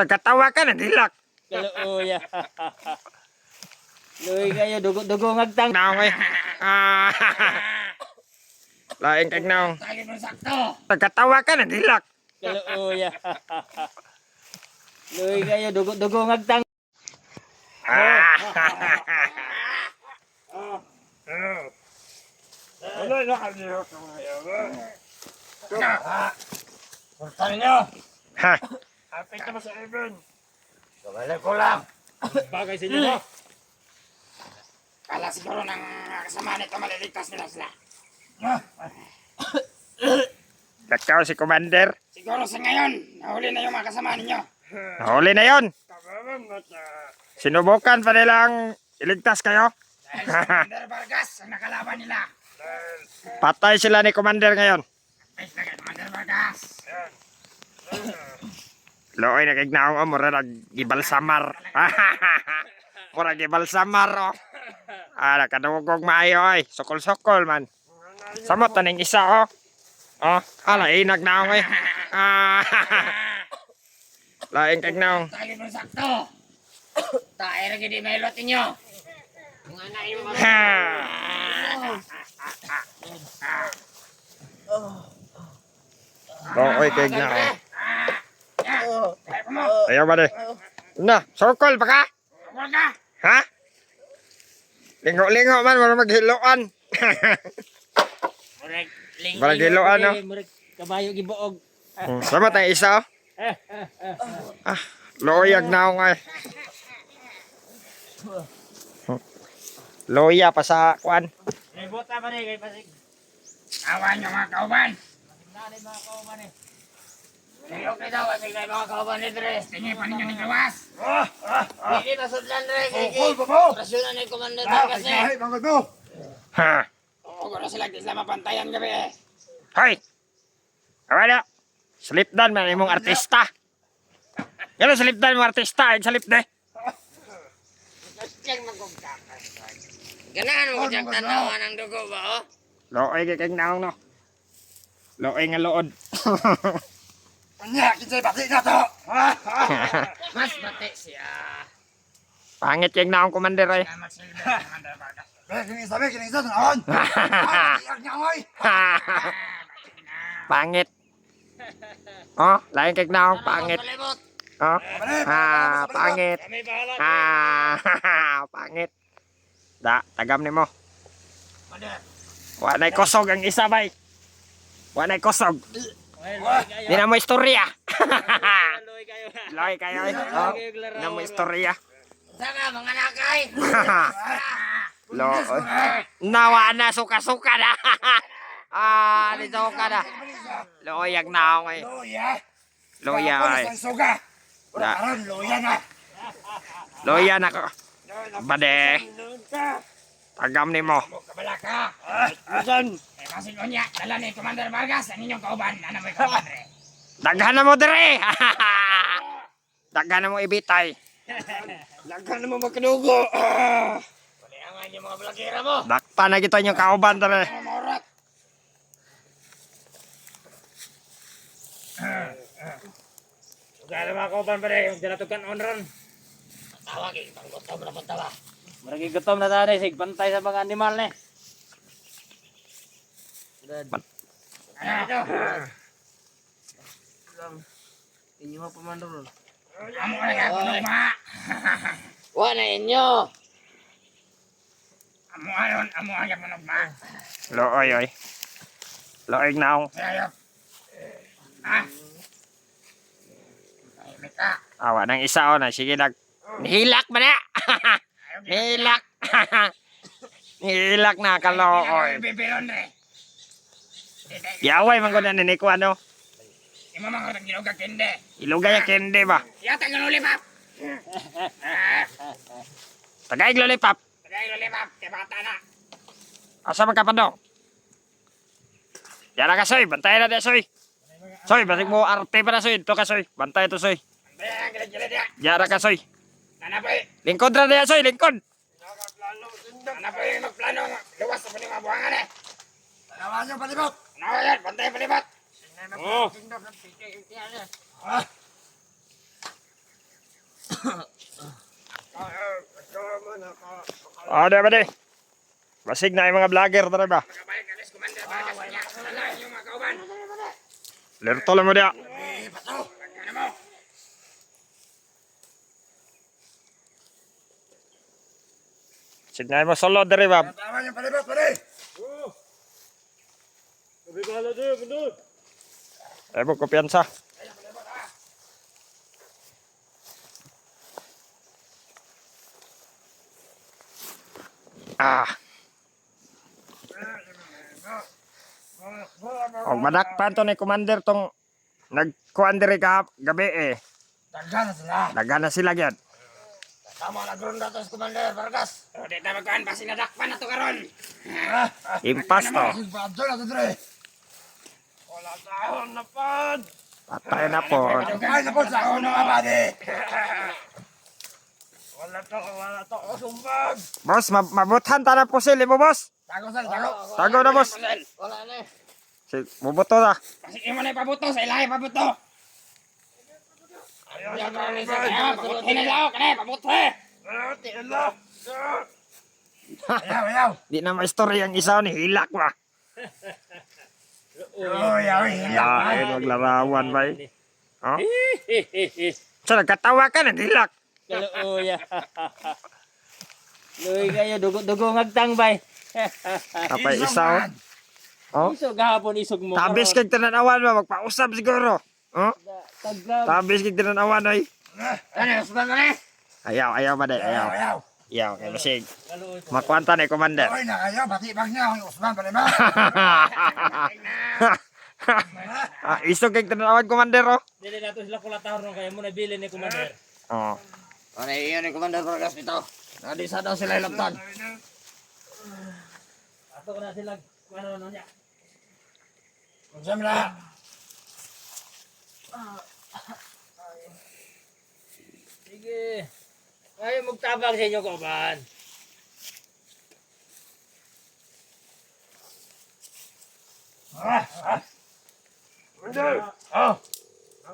Nagkatawa ka na, dilak. Kaluoy. Luy kayo, dugo ngagtang. Naong eh. Laing kag naong. Tali mo sakto. Nagkatawa ka na, dilak. Kaluoy. Luy kayo, dugo ngagtang. Ano na kanyo ko ngayon? Pagkali nyo. Ha? Hapit naman sa ibon. Kawala ko lang. Bagay sa inyo. Kala siguro ng kasama nito maliligtas nila sila. Nakaw si Commander. Siguro sa ngayon, nahuli na yung mga kasama ninyo. Nahuli na yon. Kababang mata. Sinubukan pa nilang iligtas kayo. Dahil sa Commander Vargas ang nakalaban nila. Patay sila ni Commander ngayon. Ay, sige, Commander Vargas. Looy na kag naong mura nag-ibalsamar. Mura nag-ibalsamar oh. Nakadungog maayo ay. Sokol-sokol man. Samot na ning isa oh. Oh, inag naong eh. Laing kag naong. Tali mo sakto. Tae rin hindi may lot ninyo. Mga nain mo. Oy kag naong. Tayo mo. Ayaw ba de? Na, sokol pa ka? Kapal ka. Ha? Lingo-lingo man, wala maghiloan. Barang giloan, no? Kabayo gibuog. Salamat ang isa, oh. Loyag na ako nga eh. Loya pa sa kuan. May bota pa rin, kay pasig. Awan nyo mga kauban. Nanay mga kauman eh. Tingok na daw, ay may mga kauban ni Dres. Tingin pa ninyo ni Gawas. Hindi masudlan rin, kay Rasyonan ni Commander Vargas eh. Ha? Oo, gano'n sila, di sila mapantayan gabi eh. Hoy! Awala! Slipdan man imong artista. Yan ang slipdan mong artista, yung salip de. Ganahan mo diyang tanawan ang dugo ba, oh? Looy kay naong no. Looy nga lood. Anya, kinsay bati na to! Mas bati siya. Pangit yung naong Commander ay. Mas silbi, Commander Vargas. Kining isa noon. Iyak niya ngoy. Pangit. Oh, lain kay naong pangit. Oh. Pangit. Kami bahala. Pangit. Tagam ni mo. Commander. Wanay kosog ang isa bay. Wanay kosog. Di na mo istorya. Luy kayo. Loy kayo eh. Oh, di na mo istorya. Saka, mga nakay! Loy. Nawa na suka-suka na. Dito ka na. Loyag na ako eh. Loya. Loya ay. Suga. Da. Karon loya na. Loya na ko. Bade. Tagam ni mo. Kabala ka! Asan? Eh, masig unya, dala ni Commander Vargas, ang inyong kauban, ano may kauban rin? Daghan na mo dire. Daghan na mo ibitay. Laghan naman magkadugo! Waliangan yung mga blagera mo! Dakpa na kita yung kauban dire. Mga maurat! Suga na mga kauban pa rin, yung dinatugan on run. Tawag eh, pang gutom na punta ba? Maragi gutom na tayo, sig bantay sa mga animal ne. Ano ito? Inyo mo pamandol. Amo ka nagkapunog ma! Wala inyo. Amo ayon, amo ka nagkapunog ma! Looy oy. Loyag na ako. Sayop! Ha? Ay, mika! Awa ng isa o na. Sige nag. Nihilak ba na? Nihilak. Nihilak na kalooy. Bibiron rin! Yaway man ko na ni ko ano. Imo mga kang ginugag kende! Ilugay ang kende ba? Yata ng lollipop! Tagaig lollipop. Tagay lollipop, kaya bata na! Asa man ka pa do? Yara ka soy. Bantay na di soy. Soy, basig mo arte pa na soy. Ito ka soy. Bantay ito soy. Bayan ang gilid-gilid ya! Yara ka soy. Nanapoy! Lingkod ra diya soy. Lingkod. Nanapoy yung magplano! Luwas sa piling mga buhangan eh! Tawagan niyo palibot. Ano yan? Bantay palibot! Oh. Di ba di? Basig na yung mga vlogger tara ba? Magabalik na res, Commander Vargas niya. Dala inyong mga kauban. Lerto lang mo dia. Ano mo? Signay mo solo dere ba? Tama yung palibot, pare. Ebo kumpiyansa. Ah. Og madakpan to ni commander tong nagkuan diri ka gabi eh. Tagda na sila. Daghan na sila gyud. Tama na gron datos Commander Vargas. O, di na magkaan pa sinadakpan na to karon. Impas to. Sigpado na to, Dre. Wala taon na pod. Patay na po. Ay, na po sa ako ng abadi. Wala to, sumbag. Boss, mabuthan ta na po sila mo boss. Tago sa tago. Tago na boss. Wala na eh. Si bubuto na. Kasi imo na ipabuto, sa ilahi pabuto. Yan na ni Pabutin na daw, kanay, pabuto eh. Ayaw, ayaw. Di na maistorya ang isa ni hilak ba. Oh, ayaw, ayaw. Lain maglarawan ba eh. Oh? So nagkatawa ka na hilak. Kaluya. Luy kayo dugo ngagtang bay. Kapay isa oh. Oh? Isog gahapon isog mo. Tabis kag tananawan ba magpausap siguro. Oh? Tagrab. Tabis kag tananawan oy. Ano, sumbag ka na. Ayaw ba day, Ayaw, ayaw. ayaw. Ayaw kay basig. Makuanta ni commander. Oy, na kayo. Pati bag niya. Ang Usman pa naman. Isog kag tananawan commander oh. Dili nato sila kulatahon ron kaya mo nabili ni Commander. Oh. Ano iyon ni Commander Vargas dito? Nadisa daw sila ilaptan. Ato ko na sila ano niya. Usman na. Sige. Ay magtabang sa inyo kauban. Oh.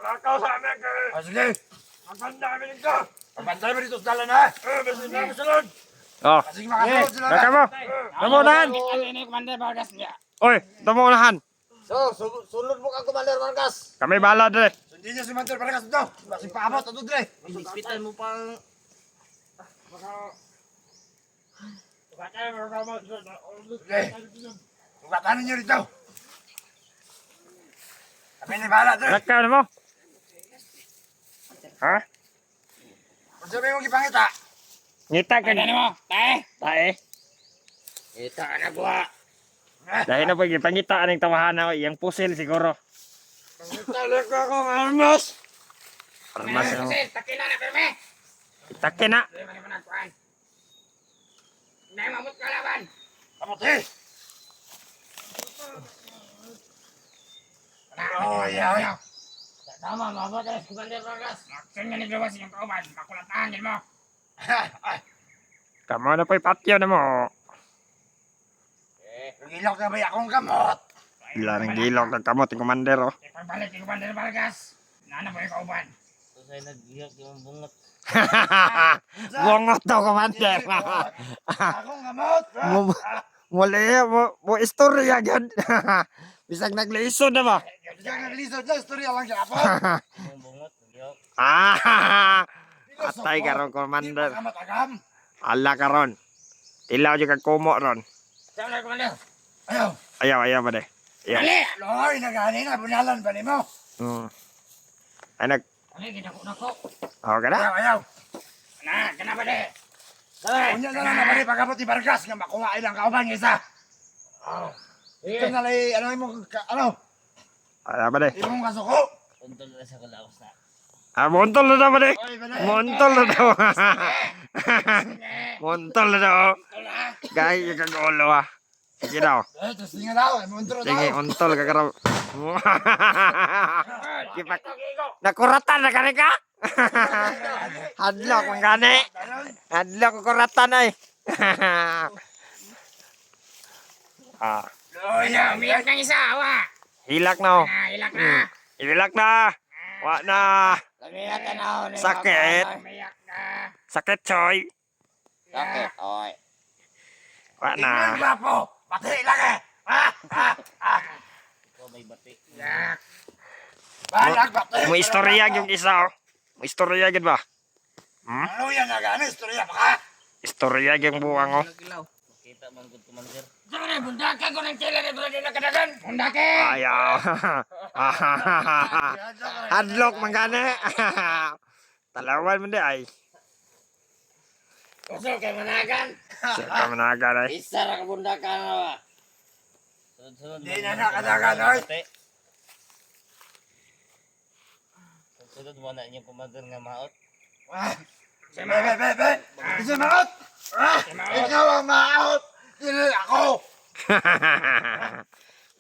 Lakaw sa amin kay. Ah, sige. Ang namin ka. Pabantay mo dito sa dalan, ha? Basta na masunod. Oh. Sige, makasunod sila. Naka mo. Namunahan. Ano ni Commander Vargas niya? Oy, namunahan. So, sunod mo ka Commander Vargas. Kami bala dre. Hindi niya si Mantel para kasi daw. Masing paabot ito, Dre. Hospital mo pang Dre. Tugatanin niyo rito. Kami ni bahala, Dre. Naka na mo. Ha? Kung sabi mong ipangita. Ngita ka Ano mo? Tae. tae. Ita na buha. Dahil na po gipangita aning tawahan na iyang pusil siguro. Talaga kong almas. Armas no. Kasi takina na perme. Itakin na. Di man mo nagkuhan. Nay mamut kalaban. Kamuti. Oh, ayaw. tama mabot na si Commander Vargas. Action nga ni gawas yung kauban. Makulatahan din mo. Kamo na po ipatyo na mo. Gilok na ba akong kamot? Bila ng gilok ng kamot yung commander oh. Ipagbalik ni Commander Vargas. Nana po yung kauban. Kusay nagiyok yung bungot. Bungot daw commander. Akong kamot. Muli mo istorya gyud. Bisag naglisod na ba? Diyan naglisod na, istorya lang siya po. Yung bungot nagiyok. Atay karon commander. Kamot agam. Ala karon. Ilaw jud kag kumo ron. Saan na Commander? Ayaw. Ayaw ba de? Ayaw. Ali! Loy, nagani na, bunalan pa ni mo. Ay nag Ali, ginako na ko. oh kada? Ayaw. Na, kana ba de? Unya na lang na bari pagkapot ni Vargas nga makuha ilang kauban ng isa. Ito na lay, ano mo, ano? Ala ba de? Imong kasuko. Untol na sa kalaos na. Montol na daw ba de? Oy, banay. Montol na daw. Montol na daw. Gay kag ulo ah. Sige daw. Tapos tingnan daw, montro Sige, daw. untol ka karaw. Kipak. Nakuratan na kani ka? Hadlok man gani. Hadlok ko kuratan ay. Oh, ya, umiyak ng isa, awa. Hilak na oh. Ilak na. Hilak na. Wa na. Lamiya ka na. Sakit. Umiyak. Sakit, Choy. Sakit, oy. Wa Tingnan na. gwapo. Pati lang eh. Ikaw may bati. Balag pati. Mo istorya yung isa, oh. Mo istorya gid ba? Ano yan na gani? Istorya pa ka? Istorya yung buwang, oh. Makita man gud commander. Jangan bundakan ko ng tela ni Brady na kadagan. Bundake. Ayaw. Hadlock mangane. Talawan mo di ay. Gusto kay managan. Siya ka managan ay. Isa ra ka bundakan na ba? Sunod-sunod. Di na nakadagan, oy. Sunod mo na inyong commander nga maot. Be. Isa maot. Ikaw ang maot. Dili ako.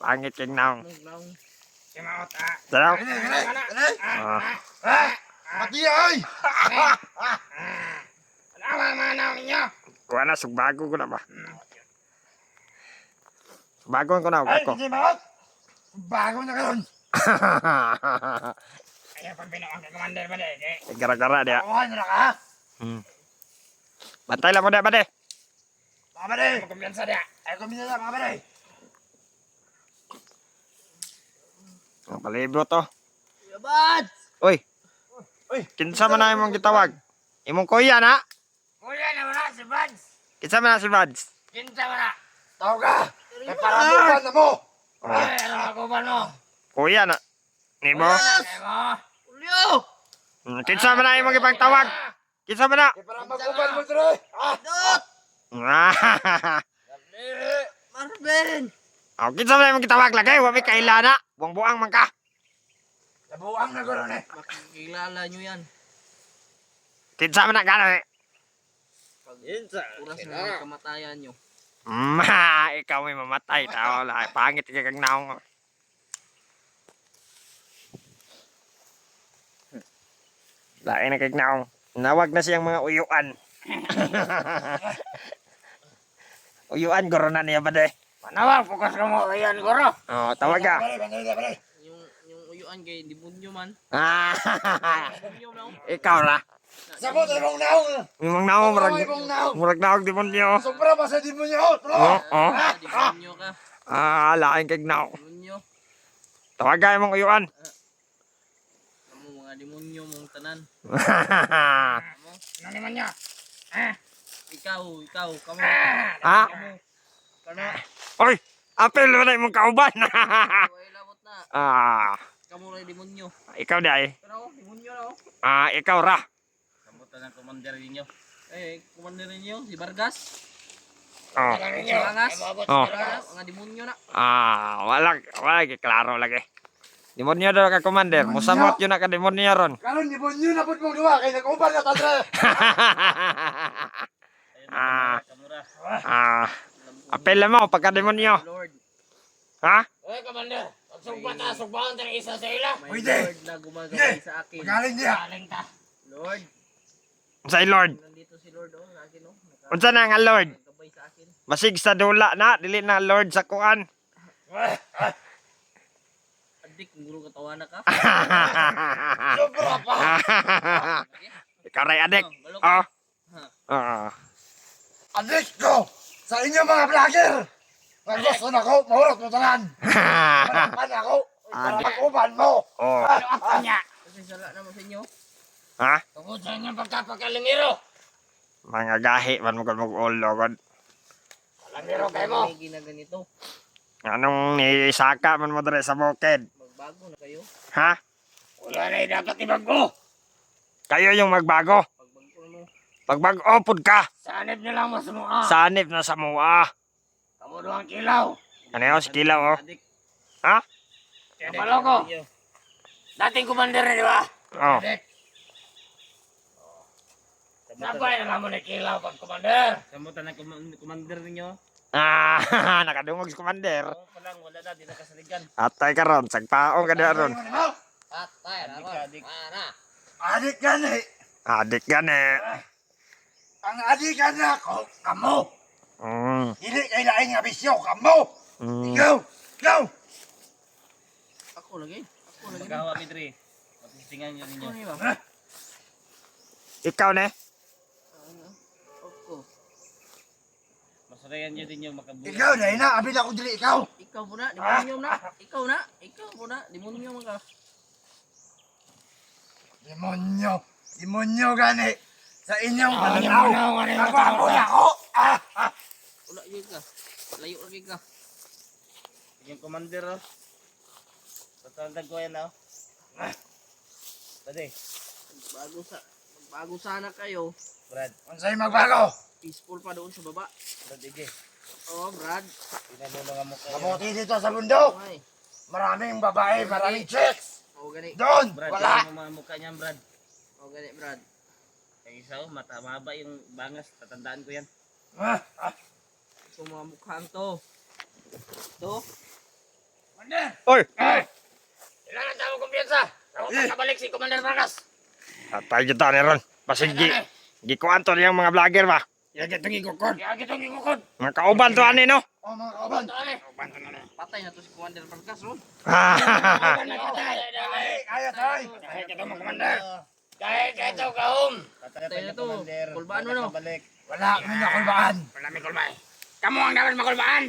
Pangit king naong. Si Maot ah. Salaw. Gani. Ah, Pati ay. Ano ang manaw ninyo? kuha na sugbago ko na ba? Bagon ko na Ay, ako. hindi maot. Bago na karon. Kaya pag binuang kay Commander ba de? Gara-gara dia. Kuhan na ka. Bantay lang mo dia, bade. Mga bade. Kumpiyansa dia. Ay, kumina na mga bade. Ang palibro to. Yabat! Uy, Uy. kinsa man na imong gitawag? Imong kuya na? Kuya na wala si Buds. Kinsa man na si Vads? Kinsa wala. Tawag ka. May parabukan na mo. Ay, ano ako ba no? Kuya na. Nimo? Ay mo. Ulyo! Kinsa man na imong gipang tawag? Kinsa man na? May parabukan mo dre. Dot! Marvin! Oh, kinsa man na imong gitawag lagay? Wa may kaila na. Buang-buang man ka. Nabuang na gano'n eh. Makikilala nyo yan. Kinsa man na gano'n eh. Insa. Oras na kamatayan nyo. Ikaw may mamatay. Tao lang. Pangit ka kang naong. Lain na kag naong. Nawag na siyang mga uyuan. Uyuan, goro na niya ba de? Panawag, bukas ka mo. Ayan, goro. Oh, tawag ka. Bale. Yung uyuan kay demonyo man. Demonyo na. Ikaw ra. Sabot ay mong naong. Imong naong Ay murag. mong naong. Murag naog demonyo. Sobra pa sa demonyo. Oh, oh. Demonyo ka. Lain kag naong. Demonyo. Tawag ka imong uyuan. Kamu mga demonyo mong tanan. Ano naman niya? Ikaw, kamu. Ha? Kamu. Kana. Oy, apel mo na imong kauban. Huwag labot na. Kamu ray demonyo. Ikaw di ay. Pero, demonyo na oh. Ikaw ra. Kamutan ang commander ninyo. Eh, commander ninyo, si Vargas. Oh. Ano ninyo? Silangas. Ay, mabot Oh. si Vargas. Mga demonyo na. Wala klaro lagi. Demonyo daw ka commander. Musamot yun na ka demonyo ron. Karon demonyo na pud mong duwa kay nag-uban ka tadre. Ah. Kamura. Apel mo pagka demonyo. Lord. Ha? Oy, Commander. Pagsugbat na, sugbahan tayo isa sa ila. May Pwede. Lord na gumagabay sa akin. Magaling niya. Galing ta. Lord. Sa Lord. Nandito si Lord oh, sa akin oh. Unsa na nga Lord? Nagagabay sa akin. Masig sa dula na, dili na Lord sa kuan. Adik, guro katawa na ka. Sobra pa. Ikaw ray adik. Balok. Oh. Ah. Adik ko sa inyo mga vlogger. Ang gusto na ko, mahurot mo tanan. Manapan ako. Para mag-uban mo. Oh. Ano niya? Kasi sala naman sa inyo. Ha? Tungkol sa inyong pagkapagkalimiro. Mga gahi man mo mag-ulo god. Kalimiro kayo mo. May ginaganito. Anong ni Saka man mo dere sa bukid? Magbago na kayo. Ha? Wala na yung dapat ibago. Kayo yung magbago. Pagbago mo. Pagbago pud ka. Sanib nyo lang mas mga. Sanib na sa mua. Kamu doang kilaw. Ano yun? Si Kilaw, oh. Adik. Ha? Kapalo ko. Dating commander na, di ba? Oh. Dek. Sabay na lang mo na kilaw pag commander. Kamutan ang commander ninyo. Nakadungog si Commander. Oo pa lang, wala na, di na kasaligan. Atay ka ron, sagpaong ka diha ron. Patay na ako. Adik. Ana. Adik gani. Adik gani. Ang adik gani ako, kamo. Dili kay laing nga bisyo, kamo. Ikaw. Ako lagi. Magawa midri. Patistingan nyo ninyo. Ano ba? Ikaw ne? Sarayan nyo din yung makabuhay. Ikaw, dahil na, abin ako dili, ikaw. Ikaw po na, demonyo na. Ikaw na, ikaw po na, demonyo man ka. Demonyo. Demonyo gani. Sa inyong pananaw. Nagbaboy ako. Wala yun ka. Layo lagi ka. Yung commander, oh. Tatandag ko yan, oh. Pwede. Bago sana kayo. Brad. Kung sa'yo magbago. Peaceful pa doon sa baba. Brad, ige. Oh, Brad. Tingnan mo mga mukha yan. Mabuti dito sa bundok. Okay. Maraming babae, maraming chicks. Oh, gani. Doon, Brad, wala. tingnan mo mga mukha niyan, Brad. Oh, gani, Brad. Yung isa, oh, mata mahaba yung bangas. Tatandaan ko yan. Ito mga mukhang to. Ito. Oy! Kailangan tayo kumpiyansa. Nakabalik si Commander Vargas. Atay dyan ni Ron. Basig gikuan to niyang mga vlogger ba? Kaya kitong ikukod. Mga kauban to ani no? O mga kaban. Patay na to si Commander Vargas, ron. Kaya tayo. Kaya kitong mga Commander. Kaya ito kahom. Patay na to. Kulbaan mo, no? Balik. Wala kami nakulbaan. Wala may kulbay. Kamu ang dapat makulbaan.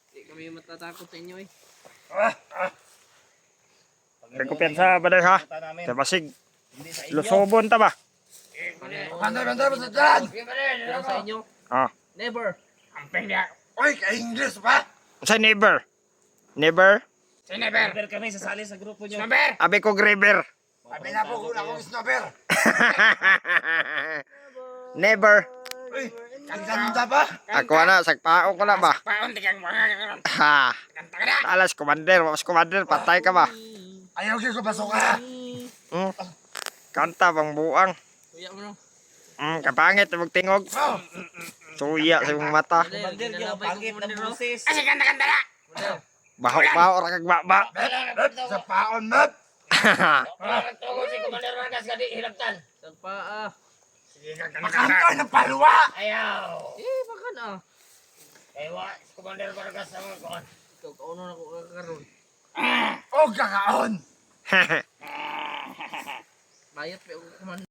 Hindi kami matatakot sa inyo, eh. Kumpiyansa ba dahil ha? Punta namin. Sa basig Hindi sa inyo. lusobon ta ba? Bantay mo sa dyan. Pero sa inyo, Ah. never. Amping niya. Uy, ka-English pa. Sa neighbor. Neighbor? Sinaber. Never kami sasali sa grupo nyo. Sinaber. Abi ko Graver. Sabi na po kung akong snobber. Never. Uy, ang ganda pa. Ako na, sagpao ko na ba? Paon di kang mga Ha. kanta ka na. Alas, commander. Mas commander, patay ka ba? Ayaw ko pasok ka. Hmm. Kanta bang buang. Kuya mo, no? Kapangit, magtingog. Suya sa imong mata. Commander, yung pangit ng boses. Kasi kanta-kanta na. Baho-baho, rakag baba. Sa paon, map. Wala tungkol si Commander Vargas kadi hilabtan. Saan pa, ah? Sige kang kanta. Makanto ng paluwa. Ayaw. Eh, baka na. Ewa, si Commander Vargas sa mga kuhan. Ikaw, kauno na ko kakaroon. O kakaon. Bayat pa ako kuman.